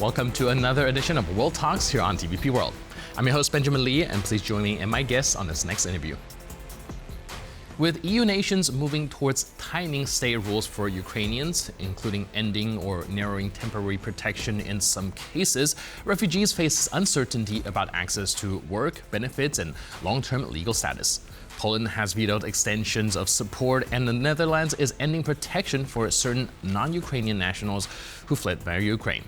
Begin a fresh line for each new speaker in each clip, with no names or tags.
Welcome to another edition of World Talks here on TVP World. I'm your host, Benjamin Lee, and please join me and my guests on this next interview. With EU nations moving towards tightening state rules for Ukrainians, including ending or narrowing temporary protection in some cases, refugees face uncertainty about access to work, benefits, and long-term legal status. Poland has vetoed extensions of support, and the Netherlands is ending protection for certain non-Ukrainian nationals who fled via Ukraine.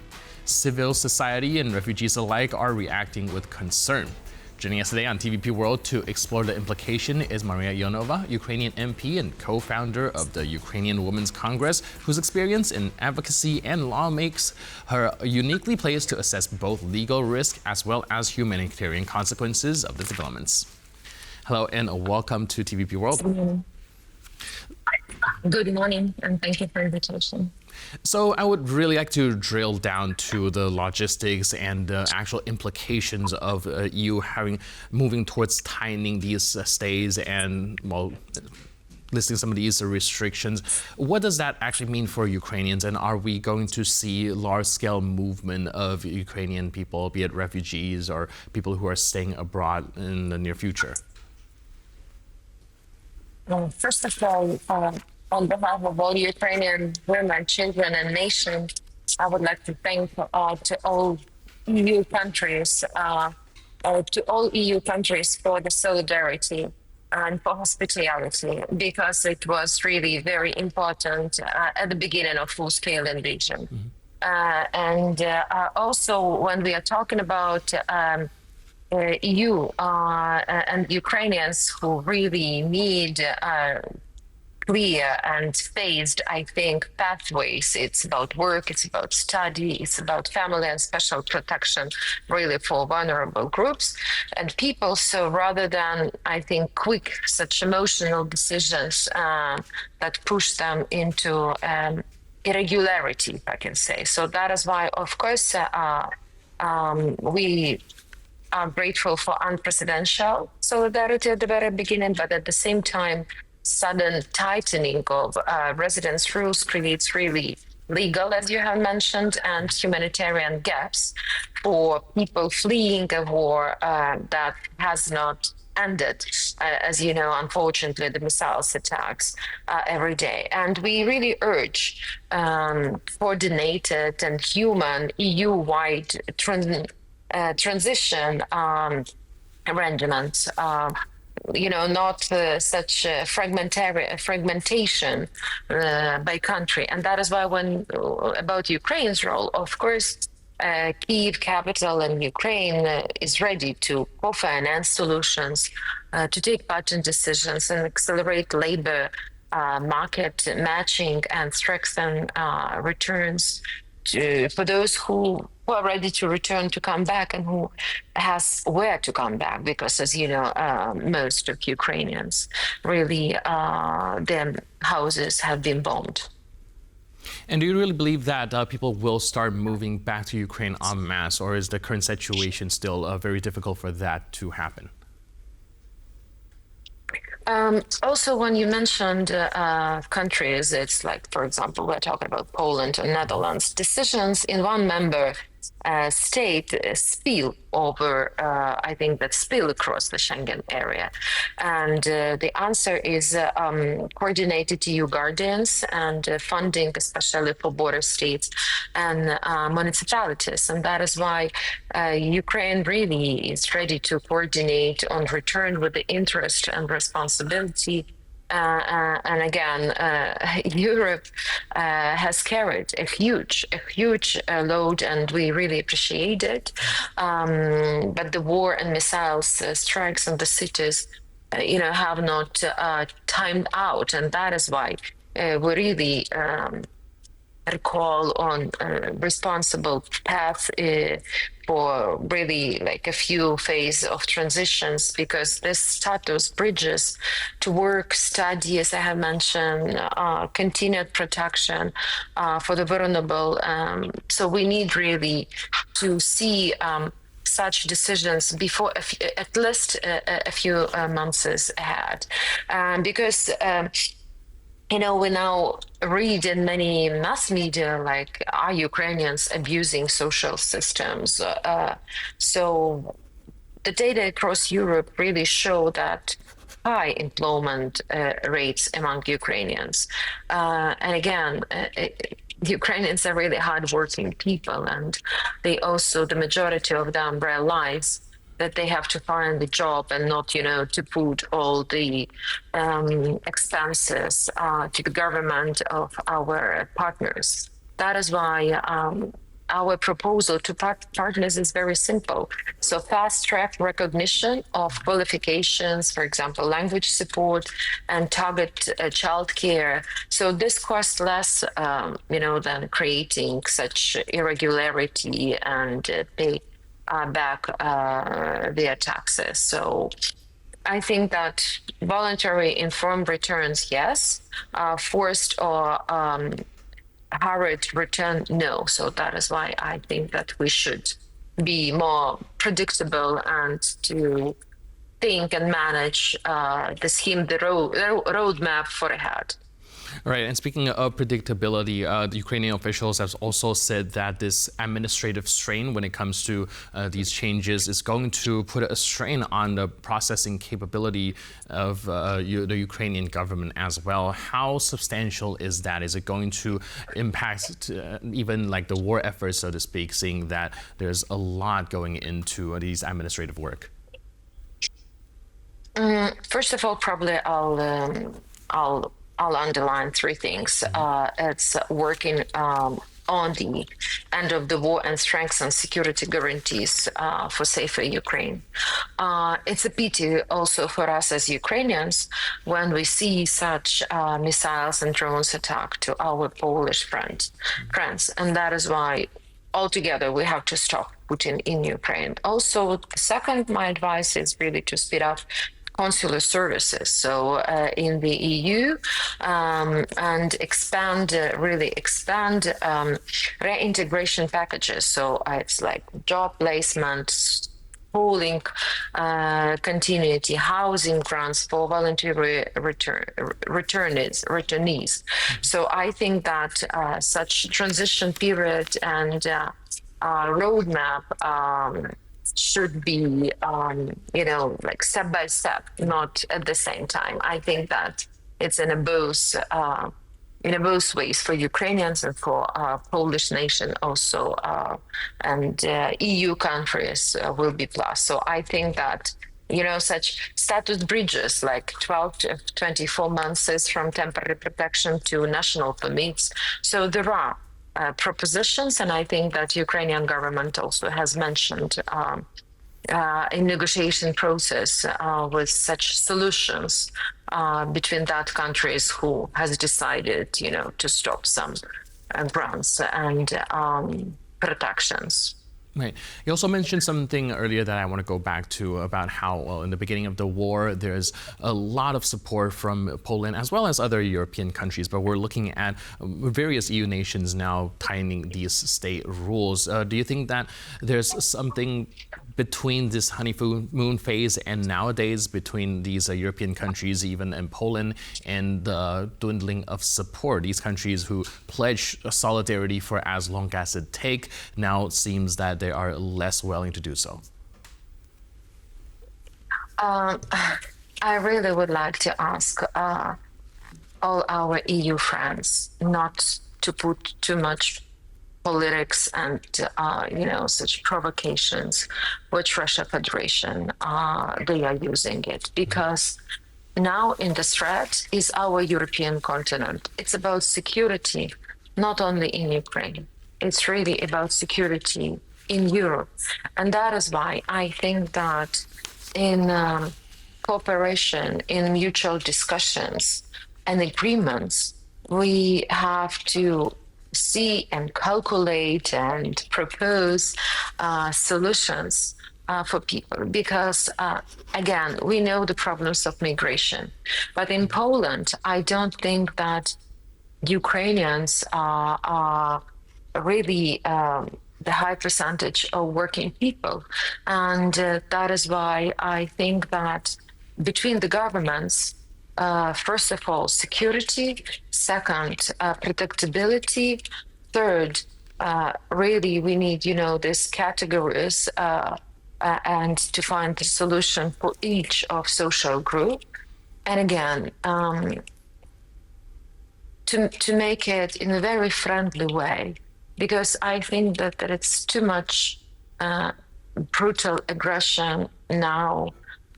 Civil society and refugees alike are reacting with concern. Joining us today on TVP World to explore the implication is Mariia Ionova, Ukrainian MP and co-founder of the Ukrainian Women's Congress, whose experience in advocacy and law makes her uniquely placed to assess both legal risk as well as humanitarian consequences of the developments. Hello and welcome to TVP World.
Good morning, and thank you for the invitation.
So I would really like to drill down to the logistics and the actual implications of EU moving towards tightening these stays and, well, listing some of these restrictions. What does that actually mean for Ukrainians, and are we going to see large-scale movement of Ukrainian people, be it refugees or people who are staying abroad in the near future?
Well, first of all, on behalf of all Ukrainian women, children, and nations, I would like to thank to all EU countries, for the solidarity and for hospitality, because it was really very important at the beginning of full-scale invasion. Also, when we are talking about EU and Ukrainians who really need clear and phased, I think, pathways. It's about work, it's about study, it's about family and special protection, really for vulnerable groups and people. So rather than, I think, quick, such emotional decisions that push them into irregularity, if I can say. So that is why, of course, we are grateful for unprecedented solidarity at the very beginning, but at the same time, sudden tightening of residence rules creates really legal, as you have mentioned, and humanitarian gaps for people fleeing a war that has not ended. As you know, unfortunately, the missiles attacks every day. And we really urge coordinated and human EU-wide transition arrangements, not such fragmentation by country. And that is why about Ukraine's role, of course, Kyiv capital in Ukraine is ready to co-finance solutions, to take part in decisions and accelerate labor market matching and strengthen returns for those who are ready to return, to come back, and who has where to come back, because, as you know, most of Ukrainians really, their houses have been bombed.
And do you really believe that people will start moving back to Ukraine en masse, or is the current situation still very difficult for that to happen?
Also, when you mentioned countries, it's like, for example, we're talking about Poland or Netherlands. Decisions in one member state spill over, I think that spill across the Schengen area. And the answer is coordinated EU guardians and funding, especially for border states and municipalities. And that is why Ukraine really is ready to coordinate on return with the interest and responsibility. And again, Europe has carried a huge load, and we really appreciate it. But the war and missiles strikes on the cities, have not timed out, and that is why we really call on responsible path for really like a few phases of transitions, because this status bridges to work, study, as I have mentioned, continued protection for the vulnerable. So we need really to see such decisions before at least a few months ahead, because We now read in many mass media, like, are Ukrainians abusing social systems? So the data across Europe really show that high employment rates among Ukrainians. And again, Ukrainians are really hardworking people, and the majority of them realize that they have to find a job and not, to put all the expenses to the government of our partners. That is why our proposal to partners is very simple. So fast track recognition of qualifications, for example, language support and target childcare. So this costs less, than creating such irregularity and pay back their taxes. So I think that voluntary informed returns, yes. Forced or hurried return, no. So that is why I think that we should be more predictable and to think and manage the scheme, the roadmap for ahead.
Right, and speaking of predictability, the Ukrainian officials have also said that this administrative strain when it comes to these changes is going to put a strain on the processing capability of the Ukrainian government as well. How substantial is that? Is it going to impact even like the war efforts, so to speak, seeing that there's a lot going into these administrative work?
First of all, probably I'll underline three things. It's working on the end of the war and strengthen security guarantees for safer Ukraine. It's a pity also for us as Ukrainians when we see such missiles and drones attack to our Polish friends. And that is why altogether we have to stop Putin in Ukraine. Also, second, my advice is really to speed up consular services. So in the EU and really expand reintegration packages. So it's like job placement, schooling, continuity, housing grants for voluntary returnees. So I think that such transition period and roadmap should be, like step by step, not at the same time. I think that it's in both ways for Ukrainians and for Polish nation also, and EU countries will be plus. So I think that such status bridges like 12 to 24 months is from temporary protection to national permits. So there are propositions, and I think that Ukrainian government also has mentioned in negotiation process with such solutions between that countries who has decided, to stop some grants and protections.
Right. You also mentioned something earlier that I want to go back to about how, well, in the beginning of the war, there's a lot of support from Poland as well as other European countries, but we're looking at various EU nations now tightening these state rules. Do you think that there's something between this honeymoon phase and nowadays between these European countries, even in Poland, and the dwindling of support? These countries who pledge solidarity for as long as it takes, now it seems that they are less willing to do so.
I really would like to ask all our EU friends not to put too much politics and such provocations which Russia Federation they are using it, because now in the threat is our European continent. It's about security, not only in Ukraine. It's really about security in Europe, and that is why I think that in cooperation, in mutual discussions and agreements, we have to see and calculate and propose solutions for people, because again, we know the problems of migration, but in Poland, I don't think that Ukrainians are really the high percentage of working people, and that is why I think that between the governments first of all, security. Second, predictability. Third, really, we need, these categories and to find the solution for each of social group. And again, to make it in a very friendly way, because I think that it's too much brutal aggression now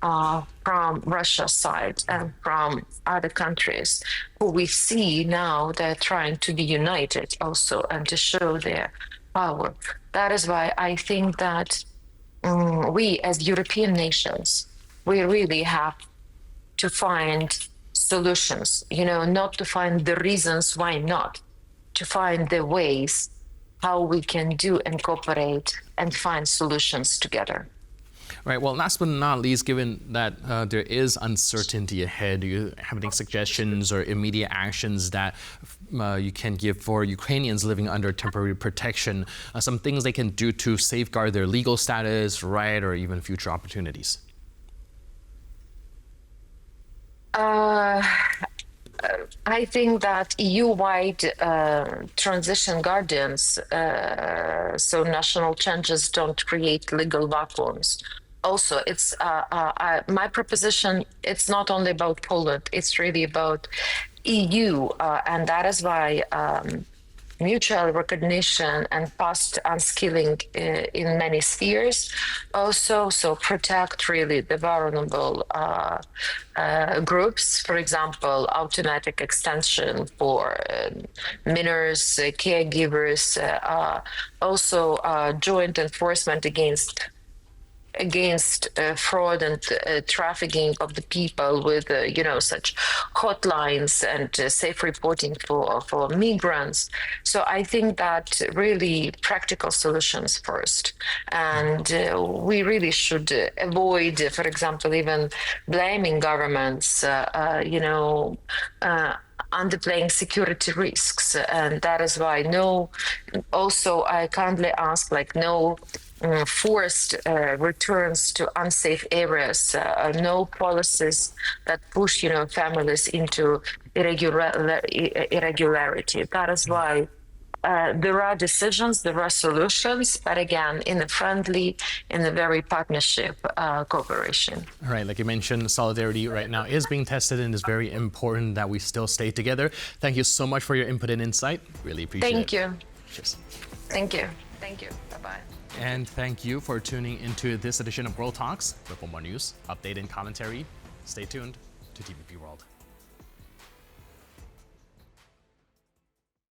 from Russia's side and from other countries who we see now they're trying to be united also and to show their power. That is why I think that we as European nations, we really have to find solutions, not to find the reasons why not, to find the ways how we can do and cooperate and find solutions together.
Right. Well, last but not least, given that there is uncertainty ahead, do you have any suggestions or immediate actions that you can give for Ukrainians living under temporary protection? Some things they can do to safeguard their legal status, right, or even future opportunities?
I think that EU-wide transition guardians, so national changes don't create legal vacuums. Also, it's my proposition. It's not only about Poland. It's really about EU, and that is why mutual recognition and past unskilling in many spheres. Also, so protect really the vulnerable groups. For example, automatic extension for minors, caregivers. Also, joint enforcement against fraud and trafficking of the people with such hotlines and safe reporting for migrants. So I think that really practical solutions first, and we really should avoid, for example, even blaming governments, underplaying security risks. And that is why also I kindly ask no forced returns to unsafe areas, no policies that push families into irregularity. That is why there are decisions, there are solutions, but again, in a friendly, in a very partnership cooperation.
All right, like you mentioned, solidarity right now is being tested, and it's very important that we still stay together. Thank you so much for your input and insight. Really appreciate it.
Thank you.
Cheers.
Thank you. Thank you. Bye-bye.
And thank you for tuning into this edition of World Talks. For more news, update, and commentary, stay tuned to TVP World.